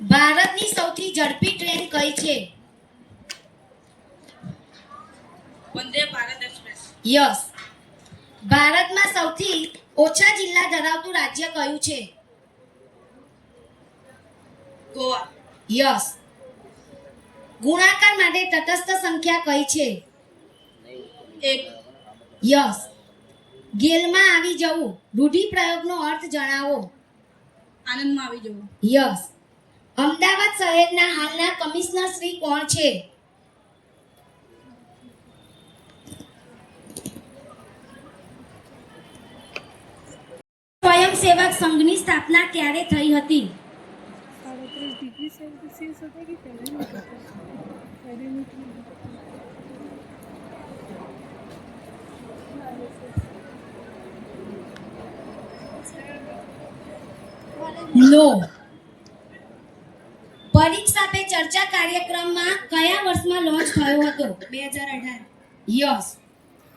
ભારતની સૌથી ઝડપી ટ્રેન કઈ છે? વંદે ભારત એક્સપ્રેસ. યસ. ભારતમાં સૌથી ઓછા જિલ્લા ધરાવતું રાજ્ય કયું છે? ગોવા. યસ. ગુણાકાર માટે તટસ્થ સંખ્યા કઈ છે? 1. યસ. ગેલમાં આવી જવું રૂઢિપ્રયોગનો અર્થ જણાવો. આનંદમાં આવી જવું. યસ. અમદાવાદ શહેરના હાલના કમિશનર શ્રી કોણ છે? સ્વયંસેવક સંઘની સ્થાપના ક્યારે થઈ હતી? નો. પરીક્ષા પે ચર્ચા કાર્યક્રમમાં કયા વર્ષમાં લોન્ચ થયો હતો? 2018. યસ.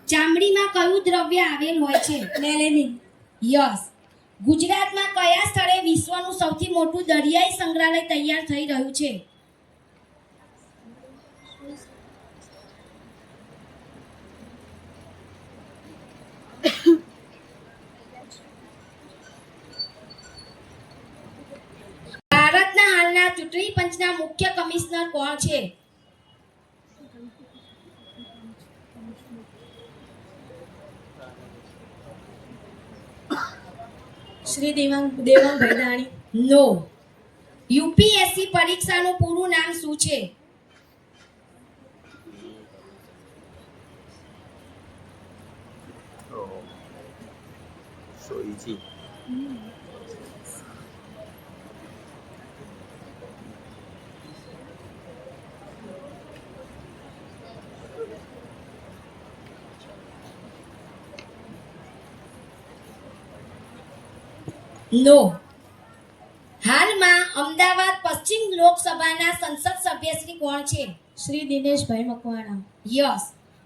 ચામડીમાં કયું દ્રવ્ય આવેલ હોય છે? મેલેનિન. યસ. ગુજરાતમાં કયા સ્થળે વિશ્વનું સૌથી મોટું દરિયાઈ સંગ્રહાલય તૈયાર થઈ રહ્યું છે? ભારતના હાલના ચૂંટણી પંચના મુખ્ય કમિશનર કોણ છે? શ્રી દેવાંગ ભૈદાણી. નો. યુપીએસસી પરીક્ષાનું પૂરું નામ શું છે? So easy. નો. હાલમાં અમદાવાદ પશ્ચિમ લોકસભાના સંસદ સભ્ય શ્રી કોણ છે? શ્રી દિનેશભાઈ મકવાણા. યસ.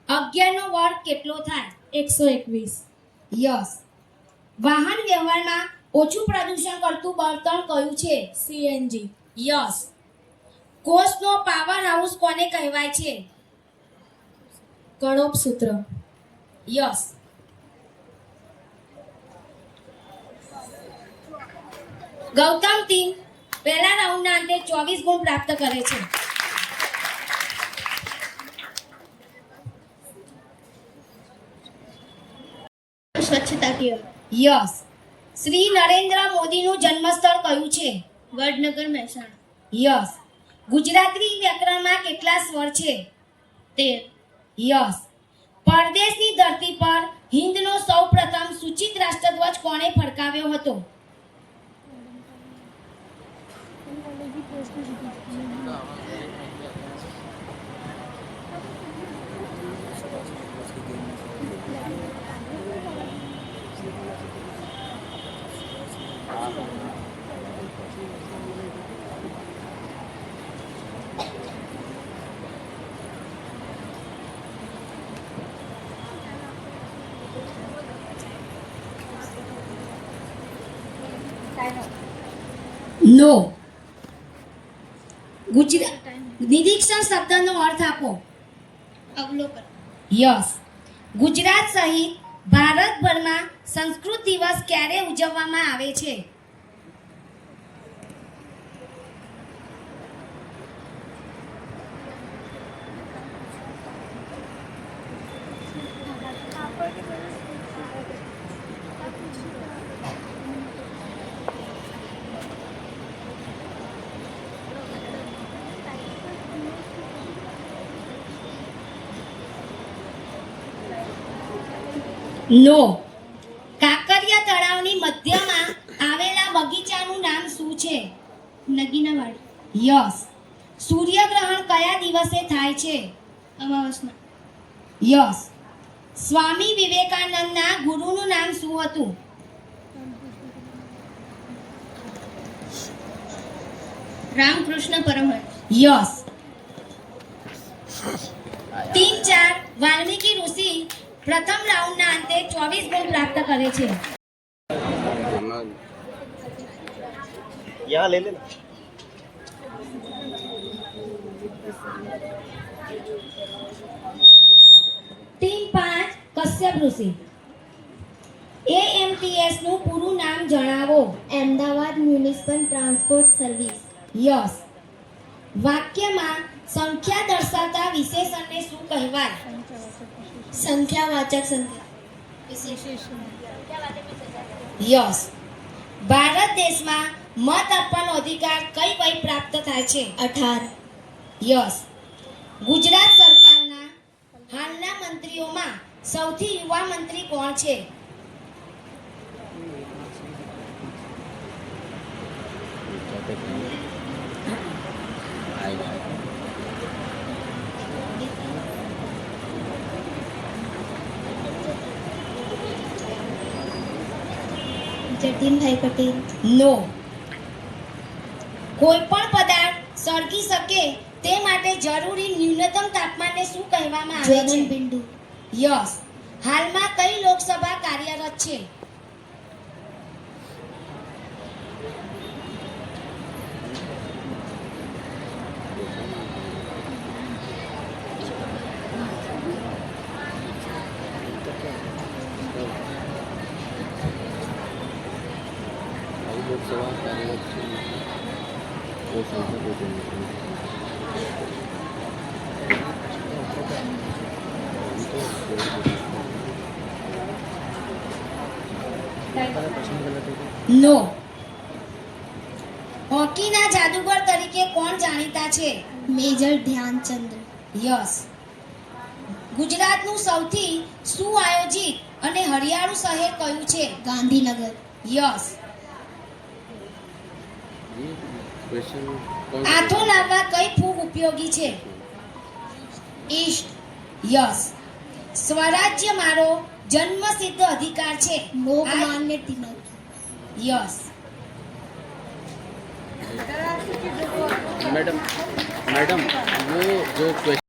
11 નો વર્ગ કેટલો થાય? 121. યસ. વાહન વ્યવહારમાં ઓછું પ્રદૂષણ કરતું બળતણ કયું છે? સીએનજી. યસ. કોષનો પાવર હાઉસ કોને કહેવાય છે? કણોપ સૂત્ર. યસ. ગૌતમ ટીમ પહેલા રાઉન્ડના અંતે 24 ગુણ પ્રાપ્ત કરે છે. સ્વચ્છતા કેવ. યસ. શ્રી નરેન્દ્ર મોદીનું જન્મસ્થળ કયું છે? વડનગર, મહેસાણા. યસ. ગુજરાતી વ્યાકરણમાં કેટલા સ્વર છે? 13. યસ. પરદેશની ધરતી પર હિન્દનો સૌપ્રથમ સૂચિત રાષ્ટ્રધ્વજ કોણે ફરકાવ્યો હતો? નો. નિરીક્ષણ શબ્દનો અર્થ આપો. અવલોકન. યસ. ગુજરાત સહિત ભારતભરમાં સંસ્કૃત દિવસ ક્યારે ઉજવવામાં આવે છે? નો. કાંકરિયા તળાવની મધ્યમાં આવેલા બગીચાનું નામ શું છે? નગીનાવાડી. યસ. સૂર્યગ્રહણ કયા દિવસે થાય છે? અમાવસના. યસ. સ્વામી વિવેકાનંદના ગુરુનું નામ શું હતું? રામકૃષ્ણ પરમહંસ. યસ. 3-4 વાલ્મીકી ઋષિ પ્રથમ રાઉન્ડના અંતે 24 ગુણ પ્રાપ્ત કરે છે. यहाँ ले लेना। ટીમ 5 કશ્યપ ઋષિ. AMTS નું પૂરું નામ જણાવો. Ahmedabad municipal transport service. Yes. વાક્યમાં સંખ્યા દર્શાવતા વિશેષણને શું કહેવાય? સંખ્યાવાચક સંખ્યા. યસ. ભારત દેશમાં મત આપવાનો અધિકાર કઈ વય પ્રાપ્ત થાય છે? 18. યસ. ગુજરાત સરકારના હાલના મંત્રીઓમાં સૌથી યુવા મંત્રી કોણ છે? જતીનભાઈ પટેલ. નો. કોઈ પણ પદાર્થ સળગી શકે તે માટે જરૂરી ન્યૂનતમ તાપમાનને શું કહેવામાં આવે છે? જ્વલનબિંદુ. યસ. હાલમાં કઈ લોકસભા કાર્યરત છે? નો. હોકીના જાદુગર તરીકે કોણ જાણીતા છે? મેજર ધ્યાનચંદ્ર. યસ. ગુજરાતનું સૌથી સુઆયોજિત અને હરિયાળું શહેર કયું છે? ગાંધીનગર. યસ. આથો લાવવા કઈ ફૂગ ઉપયોગી છે? ઈસ્ટ. યસ. સ્વરાજ્ય મારો જન્મસિદ્ધ અધિકાર છે. Lokmanya Tilak. Yes. Madam madam वो जो क्वेश्चन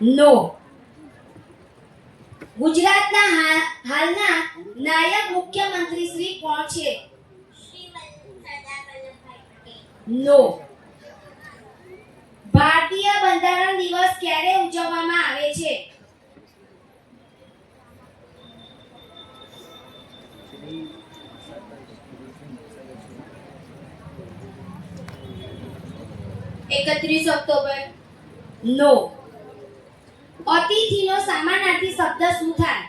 નો. ગુજરાતના હાલના નાયબ મુખ્યમંત્રી શ્રી કોણ છે? નો. ભારતીય બંધારણ દિવસ ક્યારે ઉજવવામાં આવે છે? ઓક્ટોબર. નો. અતિથિનો સમાનાર્થી શબ્દ શું થાય?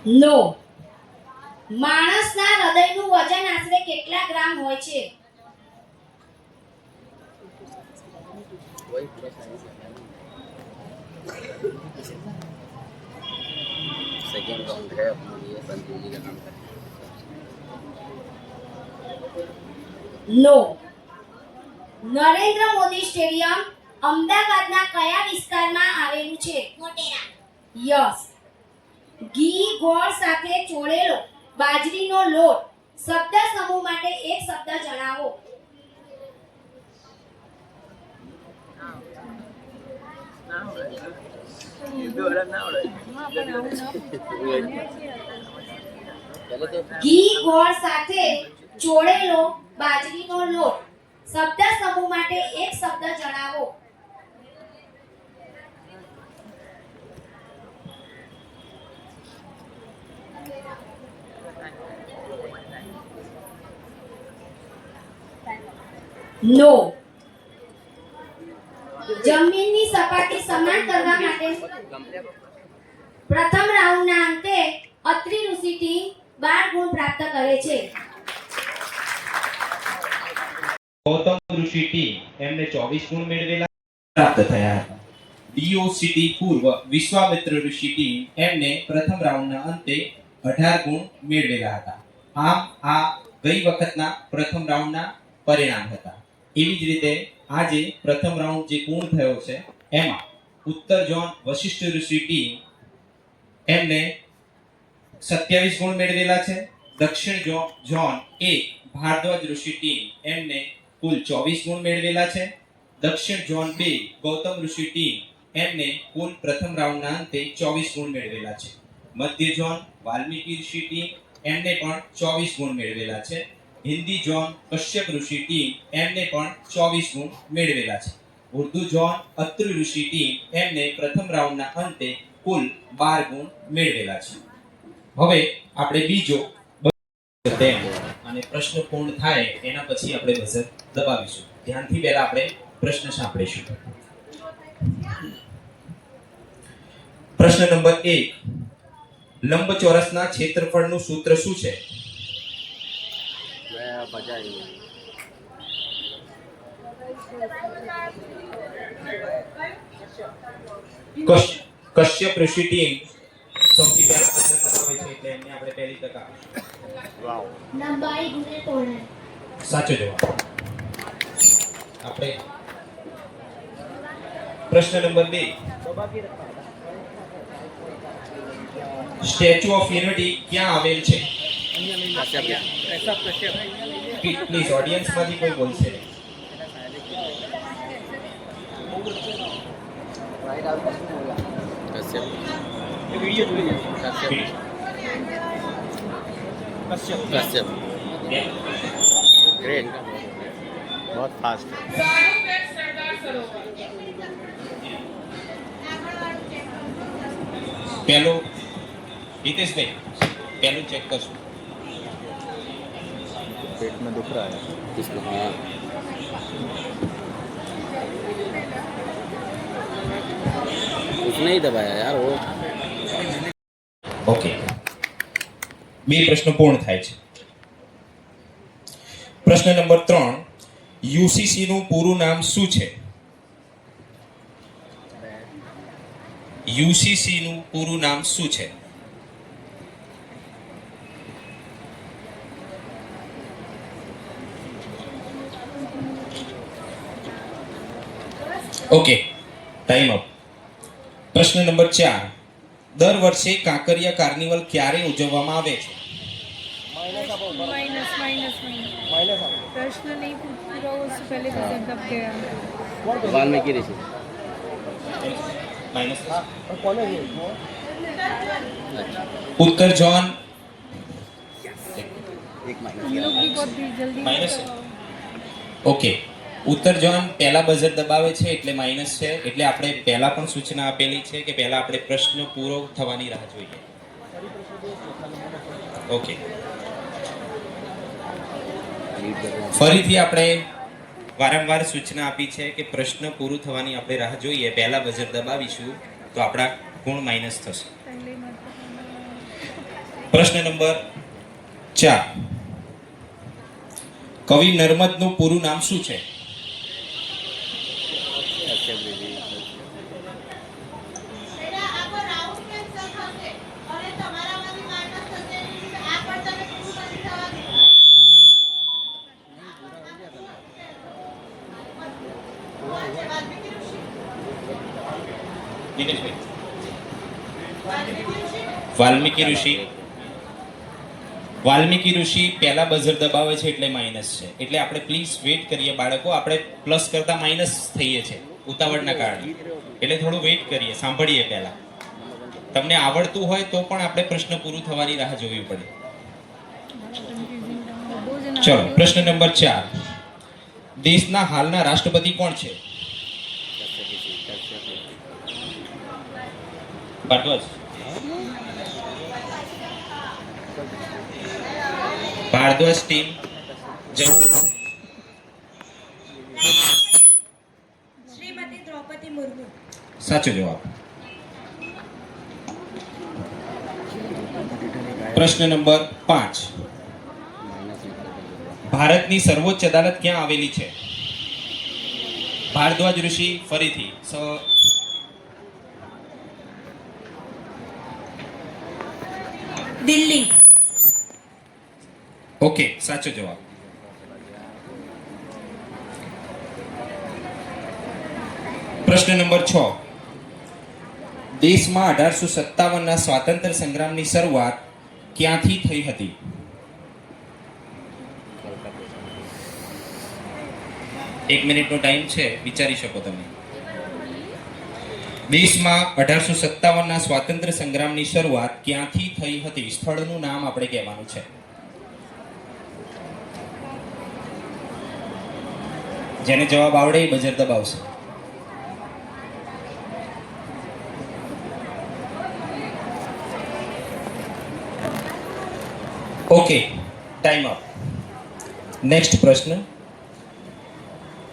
નો. માણસના હૃદયનું વજન આશરે કેટલા ગ્રામ હોય છે? सेकेंड राउंड है अपने लिए संजू जी का नाम है નો. નરેન્દ્ર મોદી સ્ટેડિયમ અમદાવાદના કયા વિસ્તારમાં આવેલું છે? મોટેરા. યસ. ઘી ગોળ સાથે ચોળેલો બાજરીનો લોટ શબ્દ સમૂહ માટે એક શબ્દ જણાવો. ઘી ગોળ સાથે ચોળેલો બાજરીનો લોટ શબ્દ સમૂહ માટે એક શબ્દ જણાવો. નો. જમીનની સપાટી સમાન કરવા માટે પ્રથમ રાઉન્ડના અંતે અત્રિ ઋષિ ટીમ 12 ગુણ પ્રાપ્ત કરે છે. ગૌતમ ઋષિ ટીમ એમને 24 ગુણ મેળવેલા પ્રાપ્ત થયા હતા. DOCT પૂર્વ વિશ્વામિત્ર ઋષિ ટીમ એમને પ્રથમ રાઉન્ડના અંતે 18 ગુણ મેળવેલા હતા. આમ આ ગઈ વખતના પ્રથમ રાઉન્ડના પરિણામ હતા. એવી જ રીતે આજે પ્રથમ રાઉન્ડ જે પૂર્ણ થયો છે એમાં ઉત્તર ઝોન વશિષ્ઠ ઋષિ ટીમ એમને 27 ગુણ મેળવેલા છે. દક્ષિણ ઝોન એ ભારદ્વાજ ઋષિ ટીમ એમને કુલ 24 ગુણ મેળવેલા છે. દક્ષિણ ઝોન 2 ગૌતમ ઋષિ ટીમ એમને કુલ પ્રથમ રાઉન્ડના અંતે 24 ગુણ મેળવેલા છે. મધ્ય ઝોન વાલ્મીકી ઋષિ ટીમ એમને પણ 24 ગુણ મેળવેલા છે. હિન્દી ઝોન કશ્યપ ઋષિ ટીમ એમને પણ 24 ગુણ મેળવેલા છે. ઉર્દુ ઝોન અત્રિ ઋષિ ટીમ એમને પ્રથમ રાઉન્ડના અંતે કુલ 12 ગુણ મેળવેલા છે. હવે આપણે બીજો તેમ અને પ્રશ્ન પૂર્ણ થાય એના પછી આપણે બઝર દબાવીશું. ધ્યાનથી પહેલા આપણે પ્રશ્ન સાંભળીશું. પ્રશ્ન નંબર 1, લંબચોરસના ક્ષેત્રફળનું સૂત્ર શું છે? मैं बजाई કશ્યપ ઋષિ ટીમ સૌથી પહેલા પ્રશ્ન દબાવે છે એટલે એમને આપણે પહેલી તક આપીશું. वाव લંબાઈ ગુણ્યા પહોળાઈ. સાચો જવાબ. આપણે પ્રશ્ન નંબર 2, સ્ટેચ્યુ ઓફ યુનિટી ક્યાં આવેલ છે? પ્લીઝ ઓડિયન્સ માંથી કોઈ બોલશે નહીં. कश्यप कश्यप ग्रेट बहुत फास्ट પહેલું હિતેશભાઈ પહેલું ચેક કરશો. पेट में दुख रहा है इसको. हाँ उसने ही दबाया यार वो. ઓકે, બે પ્રશ્નો પૂર્ણ થાય છે. પ્રશ્ન નંબર 3, યુસીસી નું પૂરું નામ શું છે? યુસીસી નું પૂરું નામ શું છે? Okay, time up. પ્રશ્ન નંબર 4, દર વર્ષે કાંકરિયા કાર્નિવલ ક્યારે ઉજવવામાં આવે છે? माइनस माइनस माइनस प्रश्न नहीं पूरा उससे पहले बजट दब गया. वाल्मीकि ऋषि માઇનસ. ઉત્તર ઝોન एक तुम माइनस लोग भी बहुत जल्दी माइनस है. ઓકે, ઉત્તર ઝોન પહેલા બઝર દબાવે છે એટલે માઇનસ છે. એટલે આપણે પહેલા પણ સૂચના આપેલી છે કે પહેલા આપણે પ્રશ્ન પૂરો થવાની રાહ જોઈએ. ઓકે, ફરીથી આપણે વારંવાર સૂચના આપી છે કે પ્રશ્ન પૂરું થવાની આપણે રાહ જોઈએ. પહેલા બઝર દબાવીશું તો આપણા ગુણ માઇનસ થશે. पहले मत. પ્રશ્ન નંબર 4, કવિ નર્મદનું પૂરું નામ શું છે? कश्यप ऋषि દિનેશભાઈ, વાલ્મીકી ઋષિ. વાલ્મીકી ઋષિ પહેલા બઝર દબાવે છે એટલે માઇનસ છે. એટલે આપણે પ્લીઝ વેઇટ કરીએ બાળકો. આપણે પ્લસ કરતા માઇનસ થઈએ છે ઉતાવળના કારણે. એટલે થોડું વેઇટ કરીએ, સાંભળીએ પહેલા. તમને આવડતું હોય તો પણ આપણે પ્રશ્ન પૂરું થવાની રાહ જોવી પડે. ચલો, પ્રશ્ન નંબર 4, દેશના હાલના રાષ્ટ્રપતિ કોણ છે? कश्यप ऋषि कश्यप ભારદ્વાજ. ભારદ્વાજ ટીમ જવું. શ્રીમતી દ્રૌપદી મુર્મુ. સાચો જવાબ. પ્રશ્ન નંબર 5, ભારતની સર્વોચ્ચ અદાલત ક્યાં આવેલી છે? ભારદ્વાજ ઋષિ ફરીથી દિલ્હી. ઓકે, સાચો જવાબ. પ્રશ્ન નંબર 6. દેશમાં 1857ના સ્વાતંત્ર્ય સંગ્રામની શરૂઆત ક્યાંથી થઈ હતી? એક મિનિટનો ટાઈમ છે, વિચારી શકો તમે. દેશમાં 1857ના સ્વાતંત્ર્ય સંગ્રામની શરૂઆત ક્યાંથી થઈ હતી? સ્થળનું નામ આપણે કહેવાનું છે. જેને જવાબ આવડે એ બજર દબાવશે. Okay, time up. નેક્સ્ટ પ્રશ્ન.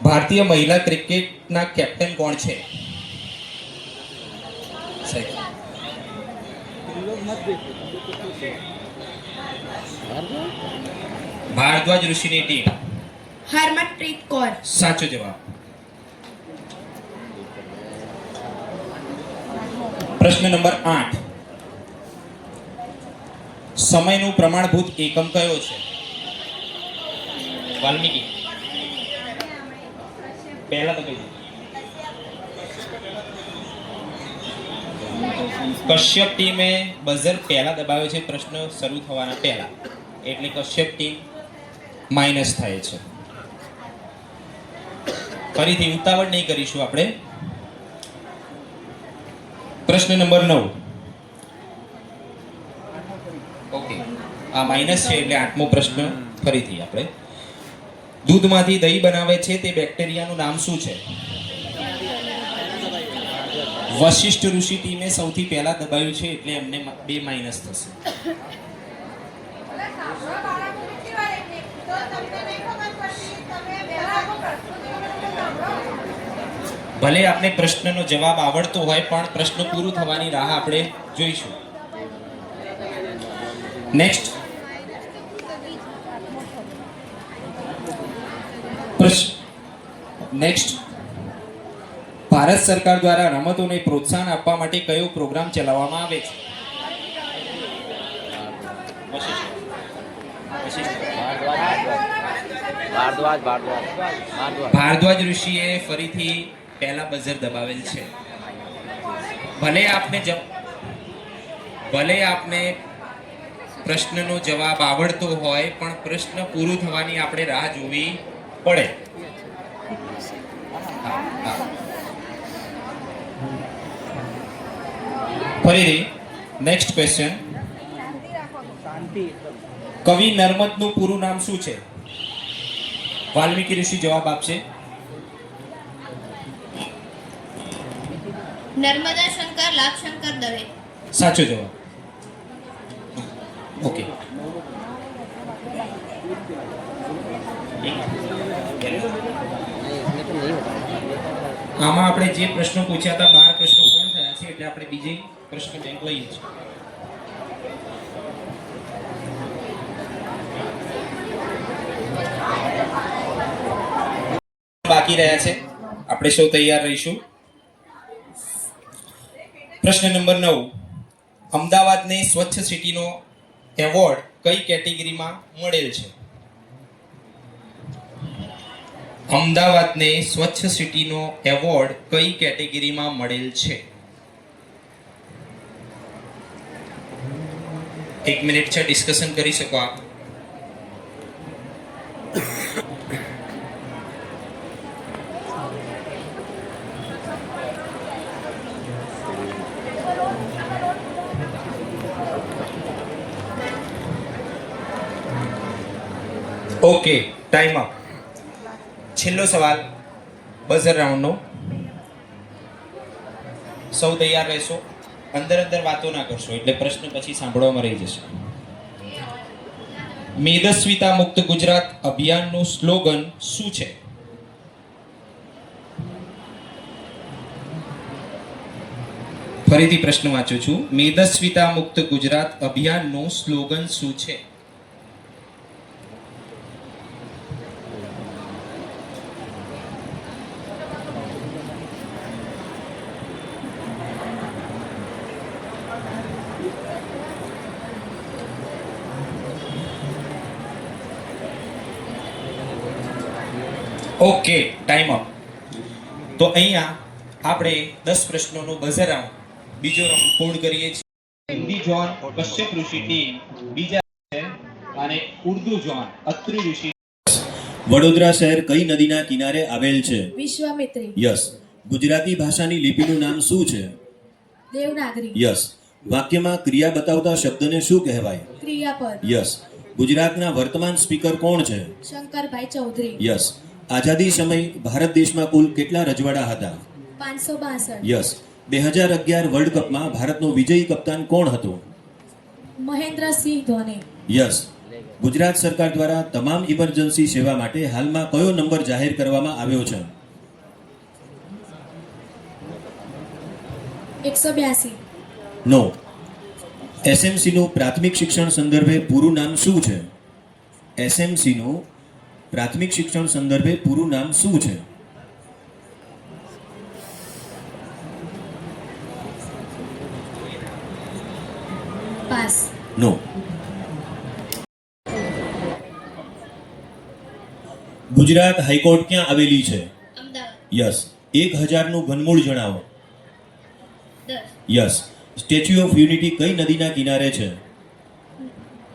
ભારતીય મહિલા ક્રિકેટના કેપ્ટન કોણ છે? ભારદ્વાજ ઋષિની ટીમ. હરમનપ્રીત કૌર. સાચો જવાબ. પ્રશ્ન નંબર 8. સમયનું પ્રમાણભૂત એકમ કયો છે? વાલ્મીકી. પહેલા તો કહી દો. કશ્યપ ટીમે બઝર પહેલા દબાવ્યો છે પ્રશ્ન શરૂ થવાના પહેલા, એટલે કશ્યપ ટીમ માઇનસ થાય છે. ફરીથી ઉતાવળ નહીં કરીશું આપણે. પ્રશ્ન નંબર 9. ઓકે, આ માઇનસ છે એટલે 8મો પ્રશ્ન ફરીથી આપણે. દૂધમાંથી દહીં બનાવે છે તે બેક્ટેરિયાનું નામ શું છે? વશિષ્ઠ ઋષિ ટીમે સૌથી પહેલા દબાવ્યું છે એટલે એમને 2 માઇનસ થશે. ભલે આપને પ્રશ્નનો જવાબ આવડતો હોય પણ પ્રશ્ન પૂરું થવાની રાહ આપણે જોઈશું. નેક્સ્ટ ભારત સરકાર દ્વારા રમતોને પ્રોત્સાહન આપવા માટે કયો પ્રોગ્રામ ચલાવવામાં આવે છે? ભારદ્વાજ ઋષિએ ફરીથી પહેલા બઝર દબાવેલ છે. ભલે આપને પ્રશ્નનો જવાબ આવડતો હોય પણ પ્રશ્ન પૂરું થવાની આપણે રાહ જોવી પડે. ફરીથી નેક્સ્ટ ક્વેશ્ચન. કવિ નર્મદનું પૂરું નામ શું છે? વાલ્મીકી ઋષિ જવાબ આપશે. નર્મદા શંકર લાભશંકર દવે. સાચો જવાબ. ઓકે, આમાં આપણે જે પ્રશ્નો પૂછ્યા હતા 12 પ્રશ્નો પૂર્ણ થયા છે એટલે આપણે બીજી પ્રશ્ન બેંક લઈએ છીએ. બાકી રહ્યા છે, આપણે સૌ તૈયાર રહીશું. પ્રશ્ન નંબર 9. અમદાવાદને સ્વચ્છ સિટીનો એવોર્ડ કઈ કેટેગરીમાં મળેલ છે? અમદાવાદને સ્વચ્છ સિટીનો એવોર્ડ કઈ કેટેગરીમાં મળેલ છે? 1 મિનિટ છે, ડિસ્કશન કરી શકો આપ. Okay, time up. છેલ્લો સવાલ બઝર રાઉન્ડનો. સૌ તૈયાર રહેશો. અંદર વાતો ના કરશો એટલે પ્રશ્ન પછી સાંભળવામાં રહી જશે. મેદસ્વીતા મુક્ત ગુજરાત અભિયાનનું સ્લોગન શું છે? ફરીથી પ્રશ્ન વાંચું છું. મેદસ્વીતા મુક્ત ગુજરાત અભિયાનનું સ્લોગન શું છે? Okay, time up. તો અહીંયા આપણે 10 પ્રશ્નોનો બઝર રાઉન્ડ બીજો રાઉન્ડ પૂર્ણ કરીએ છીએ. હિન્દી ઝોન કશ્યપ ઋષિ ટીમ બીજા છે અને ઉર્દુ ઝોન અત્રિ ઋષિ. વડોદરા શહેર કઈ નદીના કિનારે આવેલ છે? વિશ્વામિત્રી. યસ. ગુજરાતી ભાષાની લિપિનું નામ શું છે? દેવનાગરી. યસ. વાક્યમાં ક્રિયા બતાવતા શબ્દને શું કહેવાય? ક્રિયાપદ. યસ. ગુજરાતના વર્તમાન સ્પીકર કોણ છે? શંકરભાઈ ચૌધરી. યસ. આઝાદી સમય ભારત દેશમાં કુલ કેટલા રજવાડા હતા? 562. યસ. 2011 વર્લ્ડ કપમાં ભારતનો વિજયી કપ્તાન કોણ હતો? મહેન્દ્રસિંહ ધોની. યસ. ગુજરાત સરકાર દ્વારા તમામ ઇમરજન્સી સેવા માટે હાલમાં કયો નંબર જાહેર કરવામાં આવ્યો છે? 182. નો. એસએમસી નું પ્રાથમિક શિક્ષણ સંદર્ભે પૂરું નામ શું છે? એસએમસી નું પ્રાથમિક શિક્ષણ સંદર્ભે પૂરું નામ શું છે? પાસ. નો. ગુજરાત હાઈકોર્ટ ક્યાં આવેલી છે? અમદાવાદ. યસ. 1000 નું ઘનમૂળ જણાવો. 10. યસ. સ્ટેચ્યુ ઓફ યુનિટી કઈ નદીના કિનારે છે?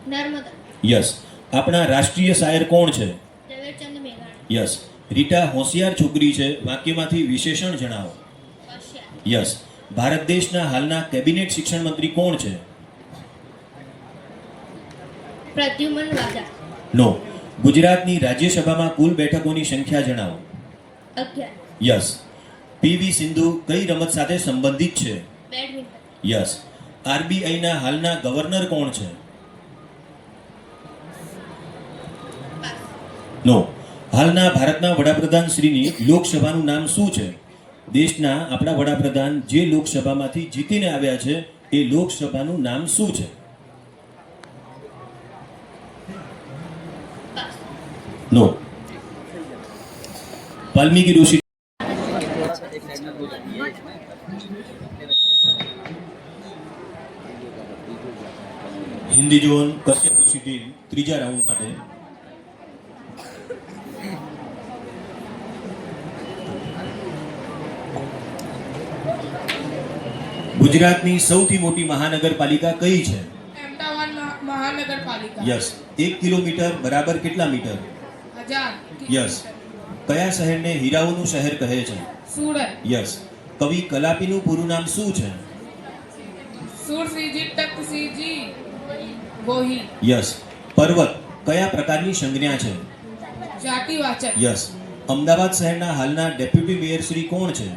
નર્મદા. યસ. આપણા રાષ્ટ્રીય શાયર કોણ છે? ઝવેરચંદ મેઘાણી. યસ. રીટા હોશિયાર છોકરી છે, વાક્યમાંથી વિશેષણ જણાવો. હોશિયાર. યસ. ભારત દેશના હાલના કેબિનેટ શિક્ષણ મંત્રી કોણ છે? પ્રદ્યુમન વાજા. નો. ગુજરાતની રાજ્યસભામાં કુલ બેઠકોની સંખ્યા જણાવો. 11. યસ. પીવી સિંધુ કઈ રમત સાથે સંબંધિત છે? બેડમિન્ટન. યસ. આરબીઆઈના હાલના ગવર્નર કોણ છે? પાસ. નો. હાલના ભારતના વડાપ્રધાન શ્રીની લોકસભાનું નામ શું છે? દેશના આપણા વડાપ્રધાન જે લોકસભામાંથી જીતીને આવ્યા છે એ લોકસભાનું નામ શું છે? પાસ. નો. વાલ્મીકી ઋષિ. હિન્દી ઝોન કશ્યપ ઋષિ ટીમ ત્રીજા રાઉન્ડ માટે. ગુજરાતની સૌથી મોટી મહાનગરપાલિકા કઈ છે? અમદાવાદ મહાનગરપાલિકા. યસ. 1 કિલોમીટર બરાબર કેટલા મીટર? 1000. યસ. કયા શહેરને હીરાઓનું શહેર કહે છે? સુરત. યસ. કવિ કલાપીનું પૂરું નામ શું છે? સુરસિંહજી તખતસિંહજી ગોહિલ. યસ. પર્વત કયા પ્રકારની સંજ્ઞા છે? જાતિવાચક. યસ. અમદાવાદ શહેરના હાલના ડેપ્યુટી મેયર શ્રી કોણ છે?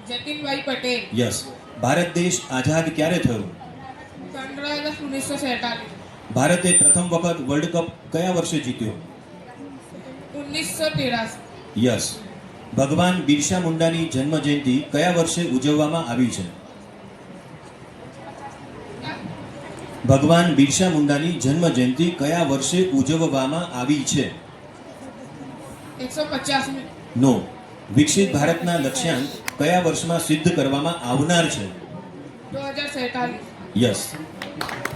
જતીનભાઈ પટેલ. યસ. ભારત દેશ આઝાદ ક્યારે થયો? 15 ઓગસ્ટ 1947. ભારતે પ્રથમ વખત વર્લ્ડ કપ કયા વર્ષે જીત્યો? 1983. યસ. ભગવાન બિરસા મુંડાની જન્મ જયંતિ કયા વર્ષે ઉજવવામાં આવી છે? ભગવાન બિરસા મુંડાની જન્મ જયંતિ કયા વર્ષે ઉજવવામાં આવી છે? 150. નો. વિકસિત ભારતના લક્ષ્યાંક કયા વર્ષમાં સિદ્ધ કરવામાં આવનાર છે? 2047. યસ.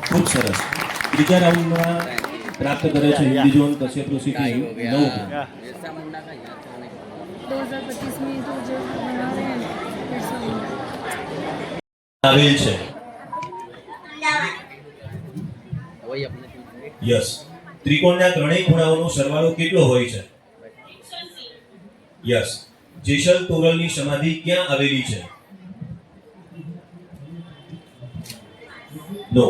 ખૂબ સરસ. ત્રીજા રાઉન્ડમાં પ્રાપ્ત કરે છે હિન્દી ઝોન કશ્યપ ઋષિ ટીમ 9 बिरसा मुंडा का यहाँ था नहीं. 2025 में तो जो बना रहे हैं बिरसा मुंडा. આવેલ છે. वही अपने टीम में. યસ. ત્રિકોણના ત્રણેય ખૂણાઓનો સરવાળો કેટલો હોય છે? યસ. જેસલ તોરલની સમાધિ ક્યાં આવેલી છે? નો.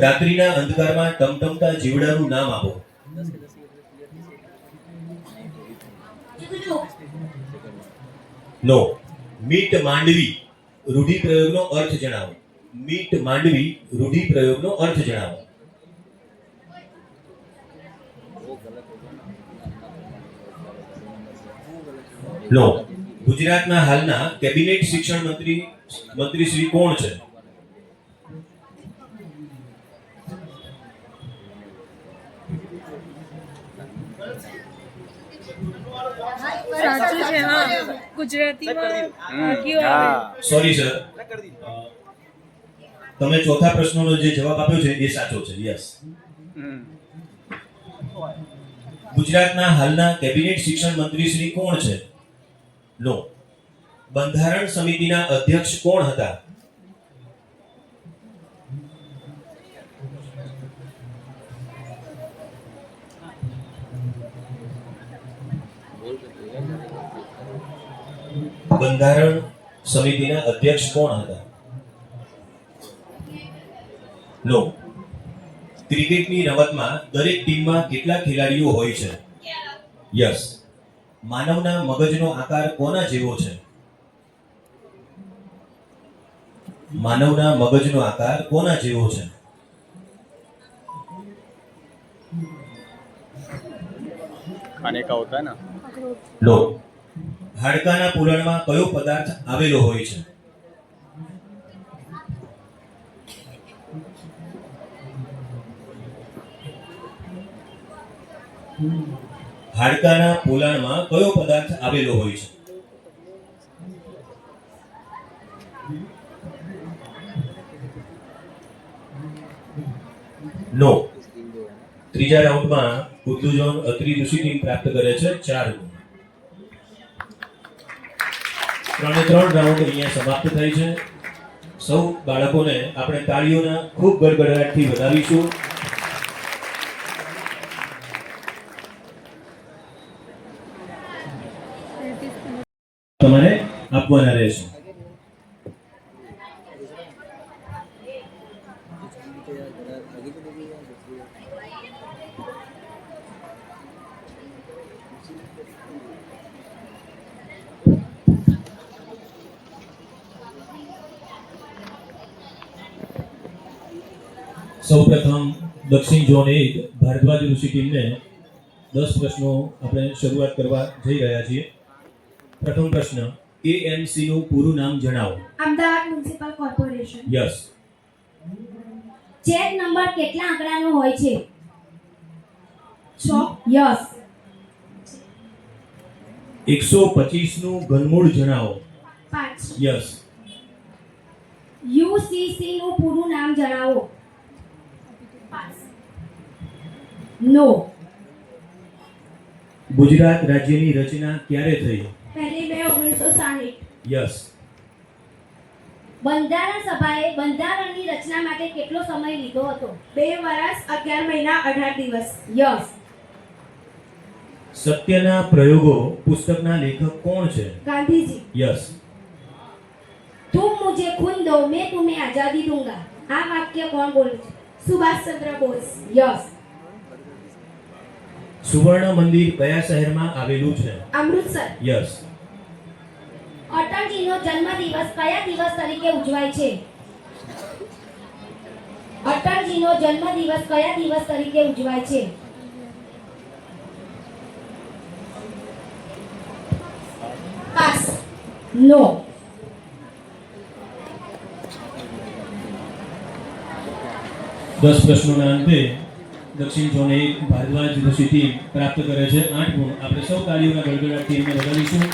રાત્રિના અંધકારમાં ટમટમતા જીવડાનું નામ આપો. નો. મીટ માંડવી રૂઢિપ્રયોગનો અર્થ જણાવો. મીટ માંડવી રૂઢિપ્રયોગનો અર્થ જણાવો. નો. ગુજરાતના હાલના કેબિનેટ શિક્ષણ મંત્રી શ્રી કોણ છે? સાચું છે. હા, ગુજરાતીમાં ભાગ્યો આવે. સોરી સર, તમે ચોથા પ્રશ્નનો જે જવાબ આપ્યો છે એ સાચો છે. યસ. ગુજરાતના હાલના કેબિનેટ શિક્ષણ મંત્રી શ્રી કોણ છે? નો. બંધારણ સમિતિના અધ્યક્ષ કોણ હતા? બંધારણ સમિતિના અધ્યક્ષ કોણ હતા? નો. ક્રિકેટની રમતમાં દરેક ટીમમાં કેટલા ખેલાડીઓ હોય છે? યસ. માનવના મગજનો આકાર કોના જેવો છે? માનવના મગજનો આકાર કોના જેવો છે? खाने का होता है ना। નો. હાડકાના પૂરણમાં કયો પદાર્થ આવેલો હોય છે? હાડકાના પોલાણમાં કયો પદાર્થ આવેલો હોય છે? નો. ત્રીજા રાઉન્ડમાં ઉર્દુ ઝોન અત્રી ઋષિ ટીમ પ્રાપ્ત કરે છે 4 ગુણ. 3 રાઉન્ડ અહીંયા સમાપ્ત થાય છે. સૌ બાળકોને આપણે તાળીઓના ખૂબ ગડગડાટથી વધાવીશું. તમારે આપવાના રહેશે. સૌપ્રથમ દક્ષિણ ઝોન 1 ભારદ્વાજ ઋષિ ટીમને 10 પ્રશ્નો આપણે શરૂઆત કરવા જઈ રહ્યા છીએ. પ્રથમ પ્રશ્ન, AMC નું પૂરું નામ જણાવો. Ahmedabad municipal corporation. Yes. Check number કેટલા આંકડાનો હોય છે? 6. યસ. 125 નું ઘનમૂળ જણાવો. 5. યસ. UCC નું પૂરું નામ જણાવો. 5. નો. ગુજરાત રાજ્યની રચના ક્યારે થઈ? 1 મે 1960. યસ. બંધારણ સભાએ બંધારણની રચના માટે કેટલો સમય લીધો હતો? 2 વર્ષ 11 મહિના 18 દિવસ. યસ. સત્યના પ્રયોગો પુસ્તકના લેખક કોણ છે? ગાંધીજી. યસ. तुम मुझे खून दो मैं तुम्हें आजादी दूंगा. આ વાક્ય કોણ બોલે છે? સુભાષચંદ્ર બોઝ. યસ. સુવર્ણ મંદિર કયા શહેરમાં આવેલું છે? અમૃતસર. યસ. અટલજીનો જન્મદિવસ કયા દિવસ તરીકે ઉજવાય છે? અટલજીનો જન્મદિવસ કયા દિવસ તરીકે ઉજવાય છે? પાસ. નો. દસ પ્રશ્નોના અંતે દક્ષિણ ઝોન 1 ભારદ્વાજ ઋષિ ટીમ પ્રાપ્ત કરે છે 8 ગુણ. આપણે સૌ તાળીઓના ગડગડાટ ટીમને વધાવીશું.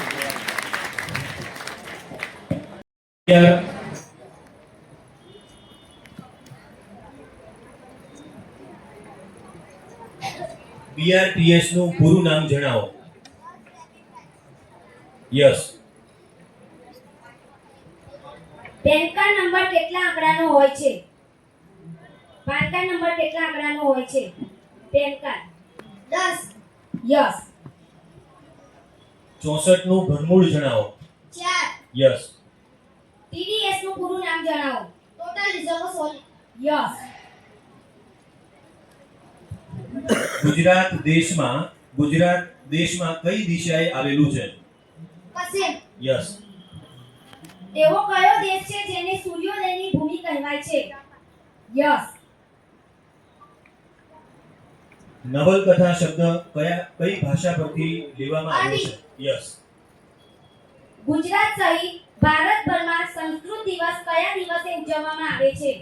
BRTS નું પૂરું નામ જણાવો. યસ. પેન કાર્ડ નંબર કેટલા આંકડાનો હોય છે? પાન કાર્ડ નંબર કેટલા આંકડાનો હોય છે? PAN card 10. યસ. 64 નું ઘનમૂળ જણાવો. 4. યસ. TDS નું પૂરું નામ જણાવો. Total reserve solid. Yes. Gujarat દેશમાં કઈ દિશાએ આવેલું છે? પશ્ચિમ. યસ. એવો કયો દેશ છે જેને સૂર્યોદયની ભૂમિ કહેવાય છે? યસ. નવલકથા શબ્દ કઈ ભાષા પરથી લેવામાં આવ્યો છે? યસ. ગુજરાત સહિત ભારતભરમાં સંસ્કૃત દિવસ કયા દિવસે ઉજવવામાં આવે છે?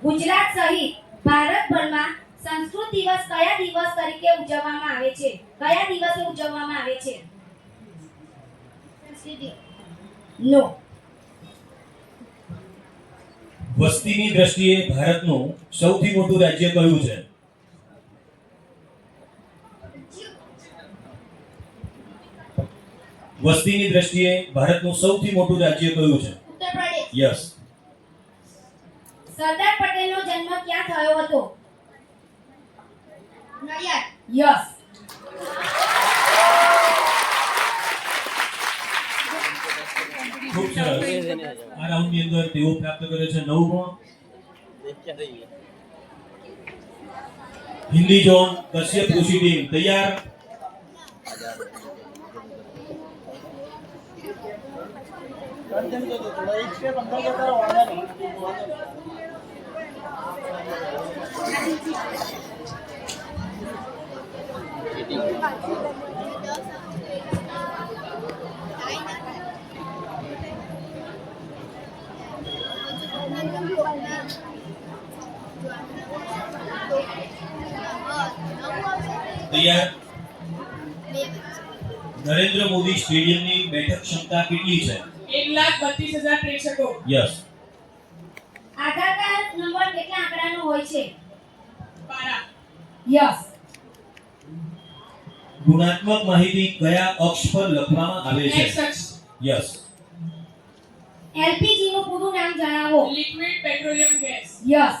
ગુજરાત સહિત ભારતભરમાં સંસ્કૃત દિવસ કયા દિવસ તરીકે ઉજવવામાં આવે છે? કયા દિવસે ઉજવવામાં આવે છે? નો. વસ્તીની દ્રષ્ટિએ ભારતનું સૌથી મોટું રાજ્ય કયું છે? વસ્તીની દ્રષ્ટિએ ભારતનું સૌથી મોટું રાજ્ય કયું છે? ઉત્તર પ્રદેશ. યસ. સરદાર પટેલનો જન્મ ક્યાં થયો હતો? નડિયાદ. યસ. ખૂબ સરસ. આ રાઉન્ડની અંદર તેઓ પ્રાપ્ત કરે છે 9 ગુણ. હિન્દી ઝોન કશ્યપ ઋષિ ટીમ તૈયાર. તૈયાર. નરેન્દ્ર મોદી સ્ટેડિયમની બેઠક ક્ષમતા કેટલી છે? 1,32,000 પ્રેક્ષકો. યસ. આધાર કાર્ડ નંબર કેટલા આંકડાનો હોય છે? 12. યસ. ગુણાત્મક માહિતી કયા અક્ષ પર લખવામાં આવે છે? X અક્ષ. યસ. એલપીજી નું પૂરું નામ જણાવો. Liquid petroleum gas. યસ.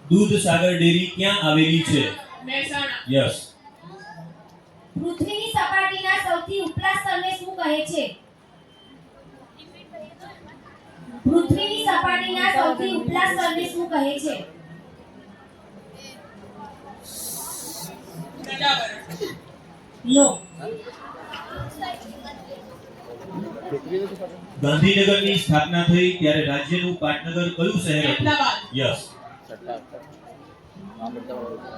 દૂધ સાગર ડેરી ક્યાં આવેલી છે? મહેસાણા. યસ. પૃથ્વીની સપાટીના સૌથી ઉપલા સ્તરને શું કહે છે? પૃથ્વીની સપાટીના સૌથી ઉપલા સ્તરને શું કહે છે? નદાવરણ. નો. ગાંધીનગરની સ્થાપના થઈ ત્યારે રાજ્યનું પાટનગર કયું શહેર હતું? અમદાવાદ. યસ.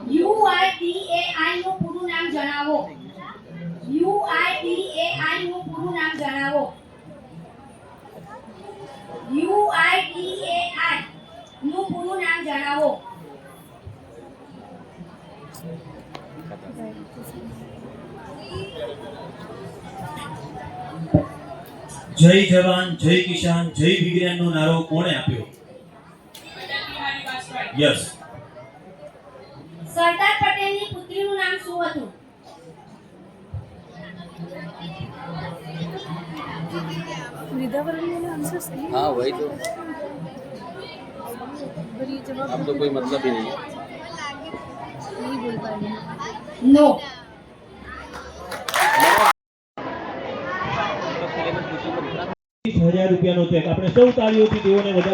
UIDAI નું પૂરું નામ જણાવો. UIDAI નું પૂરું નામ જણાવો. UIDAI નું પૂરું નામ જણાવો. જય જવાન જય કિસાન જય વિજ્ઞાનનો નારો કોણે આપ્યો? અટલ બિહારી વાજપેયી. યસ. સરદાર પટેલની પુત્રીનું નામ શું હતું? वृंदावन आंसर सही हाँ वही तो, पर ये जवाब अब तो कोई मतलब ही नहीं है। नहीं बोल पाएंगे. નો. 10,000 રૂપિયાનો ચેક આપણે સૌ તાળીઓથી તેઓને વધાવી